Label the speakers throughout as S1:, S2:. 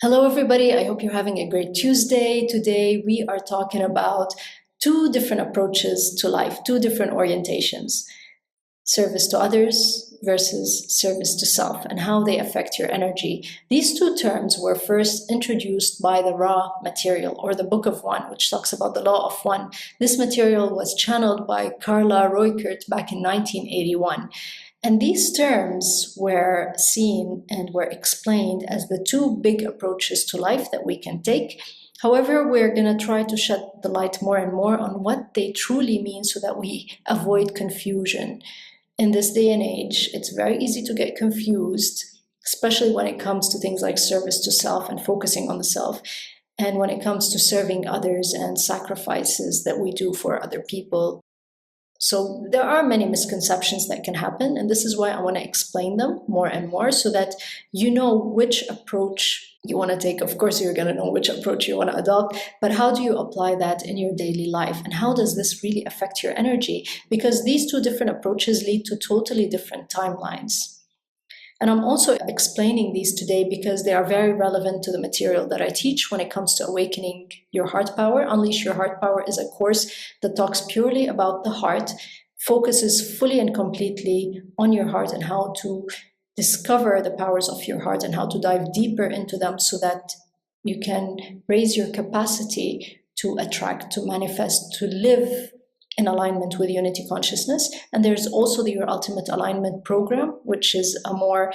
S1: Hello, everybody. I hope you're having a great Tuesday. Today, we are talking about two different approaches to life, two different orientations: service to others versus service to self, and how they affect your energy. These two terms were first introduced by the Raw material, or the Book of One, which talks about the law of one. This material was channeled by Carla Roykert back in 1981. And these terms were seen and were explained as the two big approaches to life that we can take. However, we're going to try to shed the light more and more on what they truly mean so that we avoid confusion. In this day and age, it's very easy to get confused, especially when it comes to things like service to self and focusing on the self, and when it comes to serving others and sacrifices that we do for other people. So there are many misconceptions that can happen, and this is why I want to explain them more and more so that you know which approach you want to take. Of course, you're going to know which approach you want to adopt, but how do you apply that in your daily life? And how does this really affect your energy? Because these two different approaches lead to totally different timelines. And I'm also explaining these today because they are very relevant to the material that I teach when it comes to awakening your heart power. Unleash Your Heart Power is a course that talks purely about the heart, focuses fully and completely on your heart and how to discover the powers of your heart and how to dive deeper into them so that you can raise your capacity to attract, to manifest, to live in alignment with unity consciousness. And there's also the Your Ultimate Alignment program, which is a more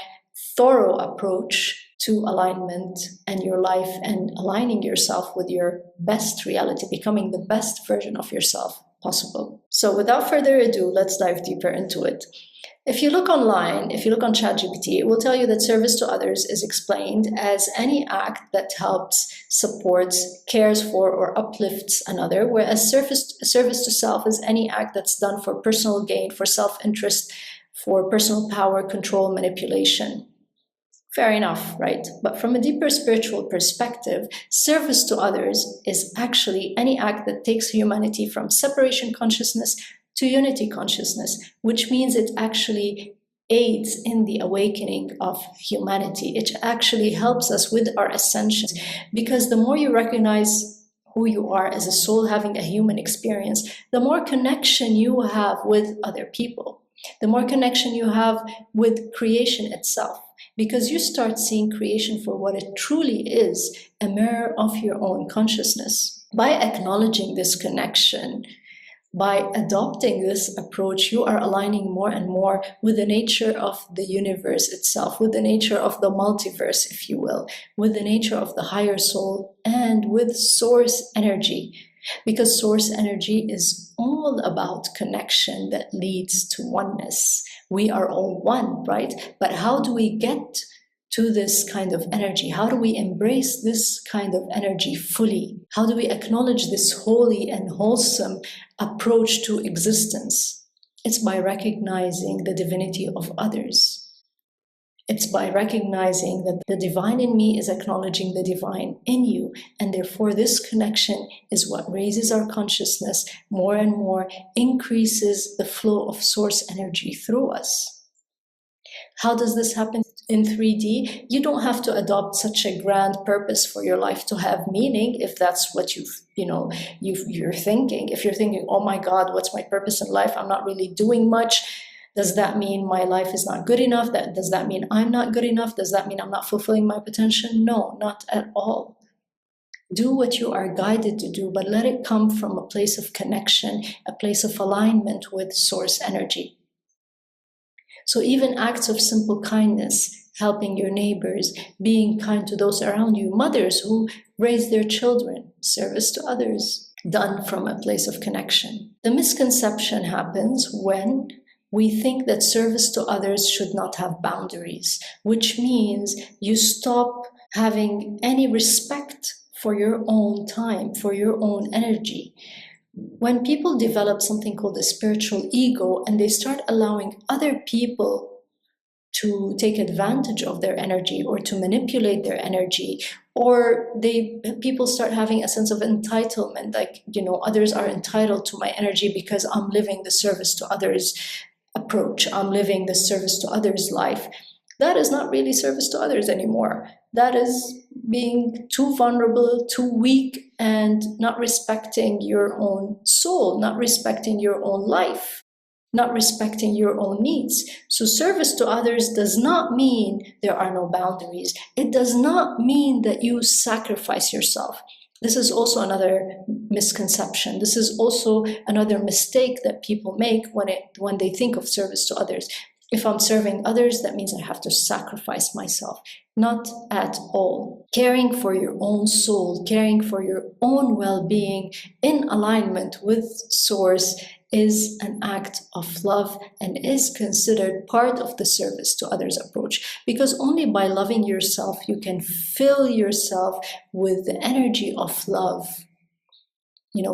S1: thorough approach to alignment and your life and aligning yourself with your best reality, becoming the best version of yourself possible. So without further ado, let's dive deeper into it. If you look online, if you look on ChatGPT, it will tell you that service to others is explained as any act that helps, supports, cares for, or uplifts another, whereas service to self is any act that's done for personal gain, for self-interest, for personal power, control, manipulation. Fair enough, right? But from a deeper spiritual perspective, service to others is actually any act that takes humanity from separation consciousness to unity consciousness, which means it actually aids in the awakening of humanity. It actually helps us with our ascension, because the more you recognize who you are as a soul having a human experience, the more connection you have with other people, the more connection you have with creation itself, because you start seeing creation for what it truly is, a mirror of your own consciousness. By acknowledging this connection, by adopting this approach, you are aligning more and more with the nature of the universe itself, with the nature of the multiverse, if you will, with the nature of the higher soul, and with source energy. Because source energy is all about connection that leads to oneness. We are all one, right? But how do we get to this kind of energy? How do we embrace this kind of energy fully? How do we acknowledge this holy and wholesome approach to existence? It's by recognizing the divinity of others. It's by recognizing that the divine in me is acknowledging the divine in you. And therefore, this connection is what raises our consciousness more and more, increases the flow of source energy through us. How does this happen in 3D? You don't have to adopt such a grand purpose for your life to have meaning if that's what you're thinking. If you're thinking, oh my God, what's my purpose in life? I'm not really doing much. Does that mean my life is not good enough? Does that mean I'm not good enough? Does that mean I'm not fulfilling my potential? No, not at all. Do what you are guided to do, but let it come from a place of connection, a place of alignment with source energy. So even acts of simple kindness, helping your neighbors, being kind to those around you, mothers who raise their children, service to others, done from a place of connection. The misconception happens when we think that service to others should not have boundaries, which means you stop having any respect for your own time, for your own energy. When people develop something called a spiritual ego and they start allowing other people to take advantage of their energy or to manipulate their energy, or people start having a sense of entitlement, like, others are entitled to my energy because I'm living the service to others approach, I'm living the service to others life. That is not really service to others anymore. That is being too vulnerable, too weak, and not respecting your own soul, not respecting your own life, not respecting your own needs. So service to others does not mean there are no boundaries. It does not mean that you sacrifice yourself. This is also another misconception. This is also another mistake that people make when they think of service to others. If I'm serving others, that means I have to sacrifice myself. Not at all. Caring for your own soul, caring for your own well-being in alignment with Source is an act of love and is considered part of the service to others approach, because only by loving yourself you can fill yourself with the energy of love.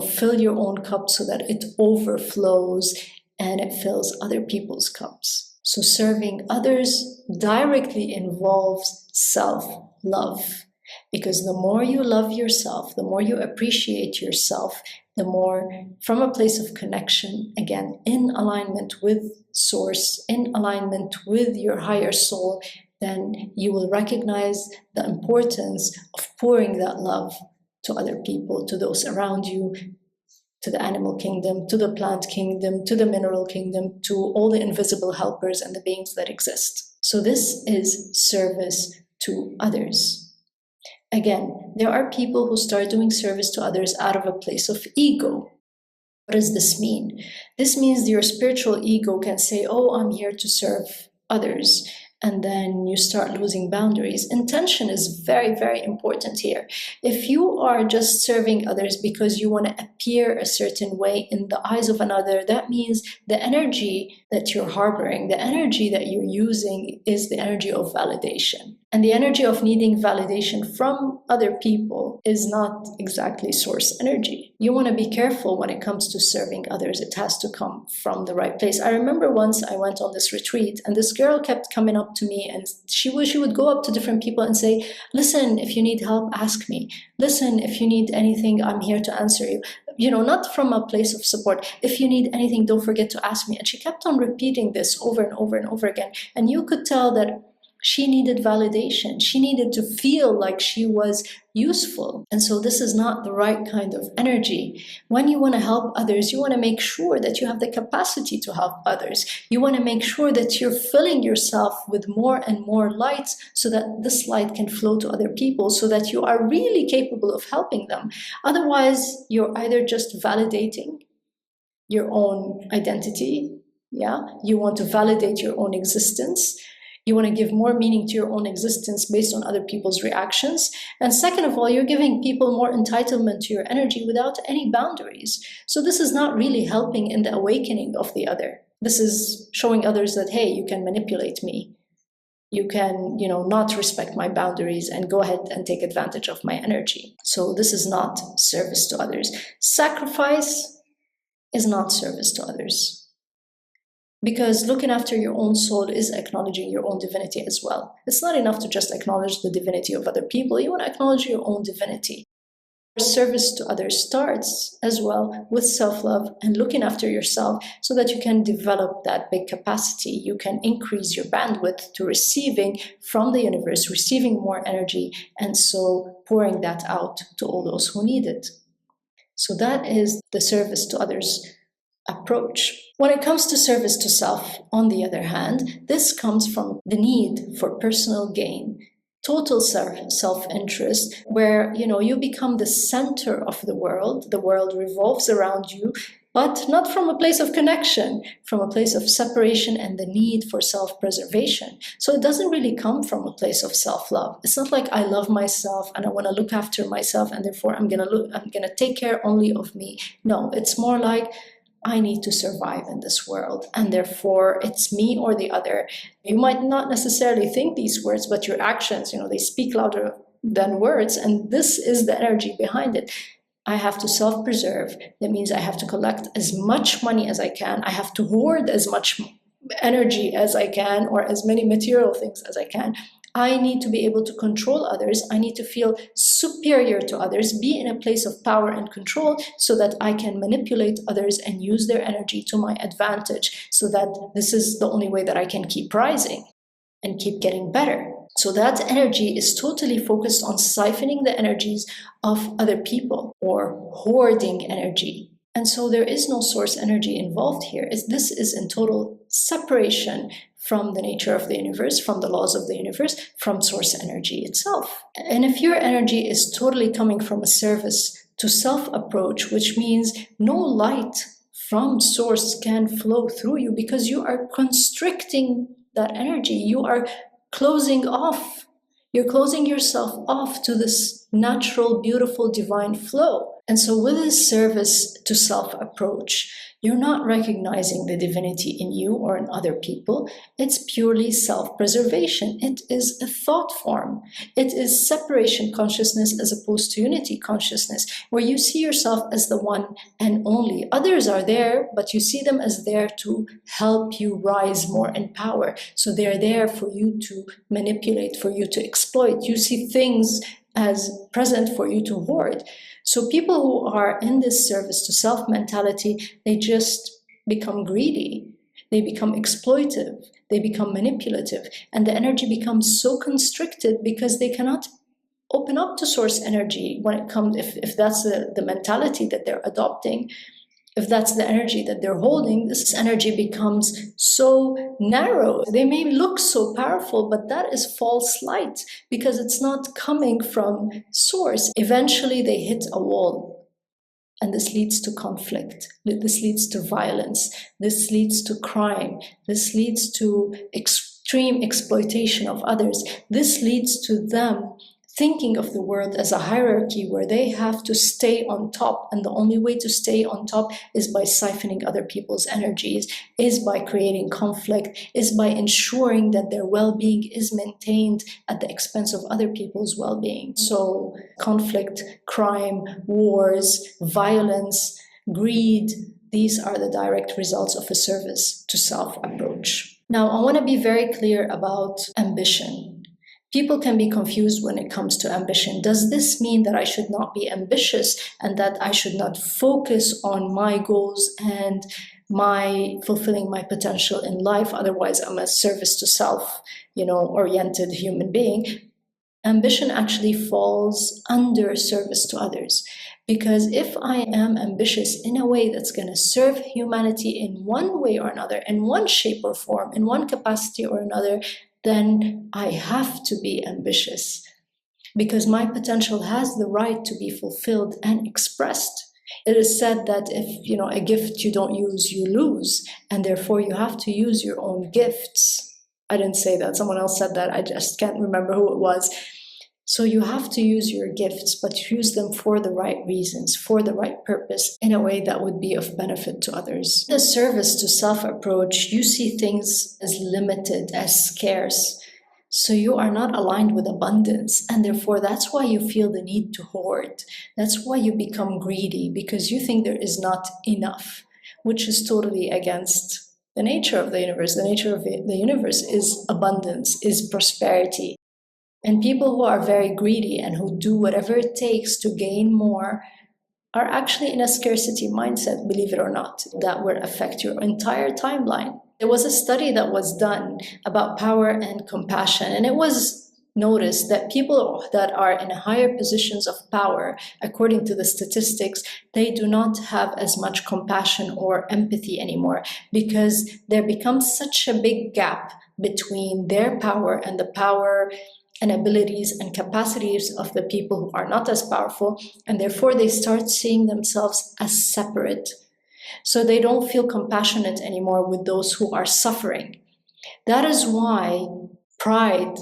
S1: Fill your own cup so that it overflows and it fills other people's cups. So serving others directly involves self-love, because the more you love yourself, the more you appreciate yourself, the more from a place of connection, again, in alignment with Source, in alignment with your higher soul, then you will recognize the importance of pouring that love to other people, to those around you, to the animal kingdom, to the plant kingdom, to the mineral kingdom, to all the invisible helpers and the beings that exist. So this is service to others. Again, there are people who start doing service to others out of a place of ego. What does this mean? This means your spiritual ego can say, oh, I'm here to serve others. And then you start losing boundaries. Intention is very, very important here. If you are just serving others because you want to appear a certain way in the eyes of another, that means the energy that you're harboring, the energy that you're using is the energy of validation. And the energy of needing validation from other people is not exactly Source energy. You want to be careful when it comes to serving others. It has to come from the right place. I remember once I went on this retreat and this girl kept coming up to me and she would go up to different people and say, listen, if you need help, ask me. Listen, if you need anything, I'm here to answer you. Not from a place of support. If you need anything, don't forget to ask me. And she kept on repeating this over and over and over again. And you could tell that she needed validation. She needed to feel like she was useful. And so this is not the right kind of energy. When you want to help others, you want to make sure that you have the capacity to help others. You want to make sure that you're filling yourself with more and more light so that this light can flow to other people, so that you are really capable of helping them. Otherwise, you're either just validating your own identity. You want to validate your own existence. You want to give more meaning to your own existence based on other people's reactions. And second of all, you're giving people more entitlement to your energy without any boundaries. So this is not really helping in the awakening of the other. This is showing others that, hey, you can manipulate me. You can, not respect my boundaries and go ahead and take advantage of my energy. So this is not service to others. Sacrifice is not service to others. Because looking after your own soul is acknowledging your own divinity as well. It's not enough to just acknowledge the divinity of other people. You want to acknowledge your own divinity. Service to others starts as well with self-love and looking after yourself so that you can develop that big capacity. You can increase your bandwidth to receiving from the universe, receiving more energy, and so pouring that out to all those who need it. So that is the service to others approach. When it comes to service to self, on the other hand, this comes from the need for personal gain, total self-interest, where you become the center of the world revolves around you, but not from a place of connection, from a place of separation and the need for self-preservation. So it doesn't really come from a place of self-love. It's not like I love myself and I want to look after myself and therefore I'm gonna take care only of me. No, it's more like I need to survive in this world, and therefore it's me or the other. You might not necessarily think these words, but your actions, they speak louder than words, and this is the energy behind it. I have to self-preserve. That means I have to collect as much money as I can. I have to hoard as much energy as I can, or as many material things as I can. I need to be able to control others. I need to feel superior to others, be in a place of power and control so that I can manipulate others and use their energy to my advantage, so that this is the only way that I can keep rising. and keep getting better. So that energy is totally focused on siphoning the energies of other people or hoarding energy. And so there is no source energy involved here. This is in total separation from the nature of the universe, from the laws of the universe, from source energy itself. And if your energy is totally coming from a service to self approach, which means no light from source can flow through you because you are constricting that energy. You are closing off. You're closing yourself off to this natural, beautiful, divine flow. And so with this service to self approach, you're not recognizing the divinity in you or in other people. It's purely self-preservation. It is a thought form. It is separation consciousness as opposed to unity consciousness, where you see yourself as the one and only. Others are there, but you see them as there to help you rise more in power. So they're there for you to manipulate, for you to exploit. You see things as present for you to hoard. So people who are in this service to self mentality, they just become greedy. They become exploitive. They become manipulative. And the energy becomes so constricted because they cannot open up to source energy when it comes, if that's the mentality that they're adopting. If that's the energy that they're holding, this energy becomes so narrow. They may look so powerful, but that is false light because it's not coming from source. Eventually, they hit a wall. And this leads to conflict. This leads to violence. This leads to crime. This leads to extreme exploitation of others. This leads to them thinking of the world as a hierarchy where they have to stay on top, and the only way to stay on top is by siphoning other people's energies, is by creating conflict, is by ensuring that their well-being is maintained at the expense of other people's well-being. So conflict, crime, wars, violence, greed, these are the direct results of a service to self approach. Now, I want to be very clear about ambition. People can be confused when it comes to ambition. Does this mean that I should not be ambitious and that I should not focus on my goals and my fulfilling my potential in life? Otherwise, I'm a service to self, oriented human being. Ambition actually falls under service to others. Because if I am ambitious in a way that's going to serve humanity in one way or another, in one shape or form, in one capacity or another, then I have to be ambitious because my potential has the right to be fulfilled and expressed. It is said that if a gift you don't use, you lose, and therefore you have to use your own gifts. I didn't say that, someone else said that, I just can't remember who it was. So you have to use your gifts, but use them for the right reasons, for the right purpose, in a way that would be of benefit to others. The service to self-approach, you see things as limited, as scarce. So you are not aligned with abundance, and therefore that's why you feel the need to hoard. That's why you become greedy, because you think there is not enough, which is totally against the nature of the universe. The nature of the universe is abundance, is prosperity. And people who are very greedy and who do whatever it takes to gain more are actually in a scarcity mindset, believe it or not, that will affect your entire timeline. There was a study that was done about power and compassion, and it was noticed that people that are in higher positions of power, according to the statistics, they do not have as much compassion or empathy anymore because there becomes such a big gap between their power and the power and abilities and capacities of the people who are not as powerful, and therefore they start seeing themselves as separate. So they don't feel compassionate anymore with those who are suffering. That is why pride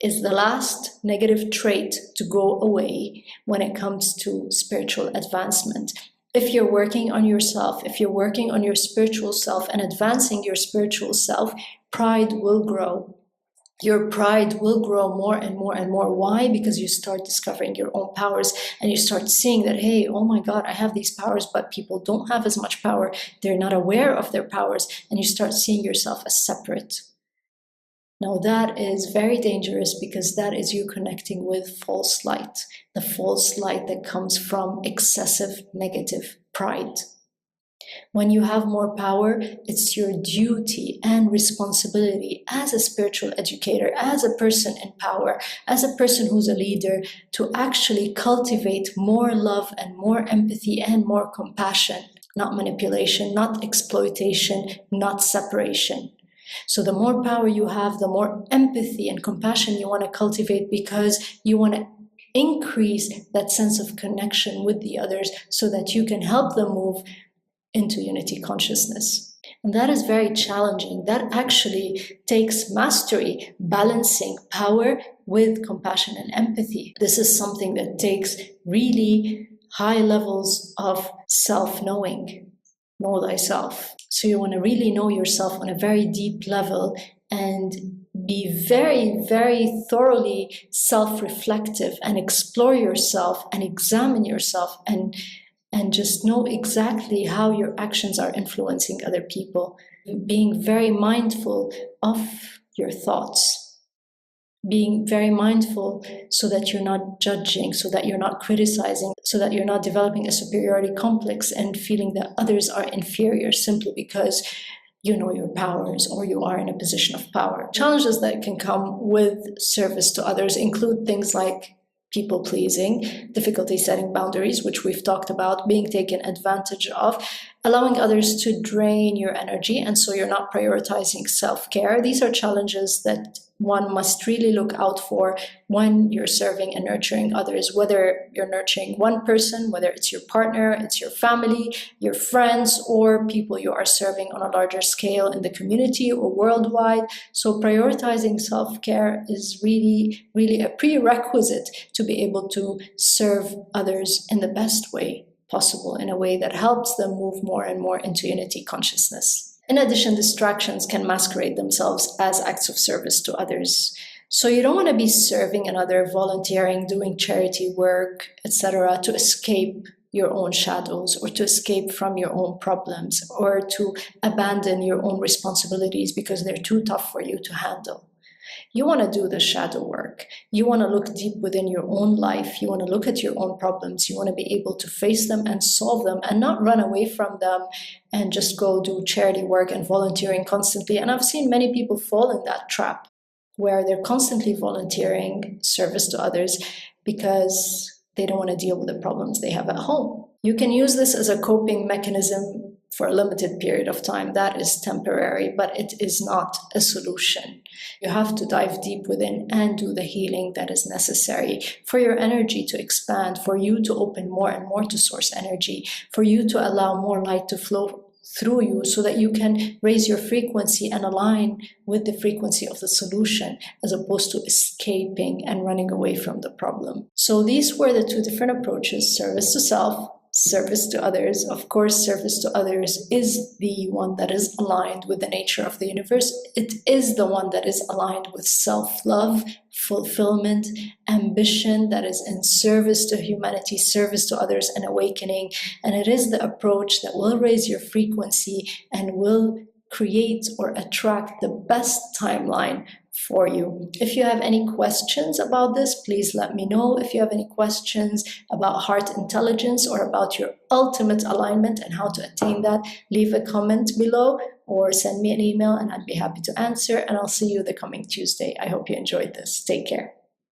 S1: is the last negative trait to go away when it comes to spiritual advancement. If you're working on yourself, if you're working on your spiritual self and advancing your spiritual self, pride will grow. Your pride will grow more and more and more. Why? Because you start discovering your own powers and you start seeing that, hey, oh my God, I have these powers, but people don't have as much power. They're not aware of their powers, and you start seeing yourself as separate. Now that is very dangerous because that is you connecting with false light, the false light that comes from excessive negative pride. When you have more power, it's your duty and responsibility as a spiritual educator, as a person in power, as a person who's a leader, to actually cultivate more love and more empathy and more compassion, not manipulation, not exploitation, not separation. So the more power you have, the more empathy and compassion you want to cultivate, because you want to increase that sense of connection with the others so that you can help them move into unity consciousness. And that is very challenging. That actually takes mastery, balancing power with compassion and empathy. This is something that takes really high levels of self-knowing. Know thyself. So you want to really know yourself on a very deep level and be very, very thoroughly self-reflective and explore yourself and examine yourself and just know exactly how your actions are influencing other people. Being very mindful of your thoughts, being very mindful so that you're not judging, so that you're not criticizing, so that you're not developing a superiority complex and feeling that others are inferior simply because you know your powers or you are in a position of power. Challenges that can come with service to others include things like people pleasing, difficulty setting boundaries, which we've talked about, being taken advantage of, allowing others to drain your energy, and so you're not prioritizing self-care. These are challenges that one must really look out for when you're serving and nurturing others, whether you're nurturing one person, whether it's your partner, it's your family, your friends, or people you are serving on a larger scale in the community or worldwide. So prioritizing self-care is really, really a prerequisite to be able to serve others in the best way possible, in a way that helps them move more and more into unity consciousness. In addition, distractions can masquerade themselves as acts of service to others. So you don't want to be serving another, volunteering, doing charity work, etc., to escape your own shadows or to escape from your own problems or to abandon your own responsibilities because they're too tough for you to handle. You want to do the shadow work. You want to look deep within your own life. You want to look at your own problems. You want to be able to face them and solve them and not run away from them and just go do charity work and volunteering constantly. And I've seen many people fall in that trap where they're constantly volunteering service to others because they don't want to deal with the problems they have at home. You can use this as a coping mechanism for a limited period of time. That is temporary, but it is not a solution. You have to dive deep within and do the healing that is necessary for your energy to expand, for you to open more and more to source energy, for you to allow more light to flow through you so that you can raise your frequency and align with the frequency of the solution as opposed to escaping and running away from the problem. So these were the two different approaches: service to self, service to others. Of course, service to others is the one that is aligned with the nature of the universe. It is the one that is aligned with self-love, fulfillment, ambition, that is in service to humanity, service to others, and awakening. And it is the approach that will raise your frequency and will create or attract the best timeline for you. If you have any questions about this, please let me know. If you have any questions about heart intelligence or about your ultimate alignment and how to attain that, leave a comment below or send me an email and I'd be happy to answer. And I'll see you the coming Tuesday. I hope you enjoyed this. Take care.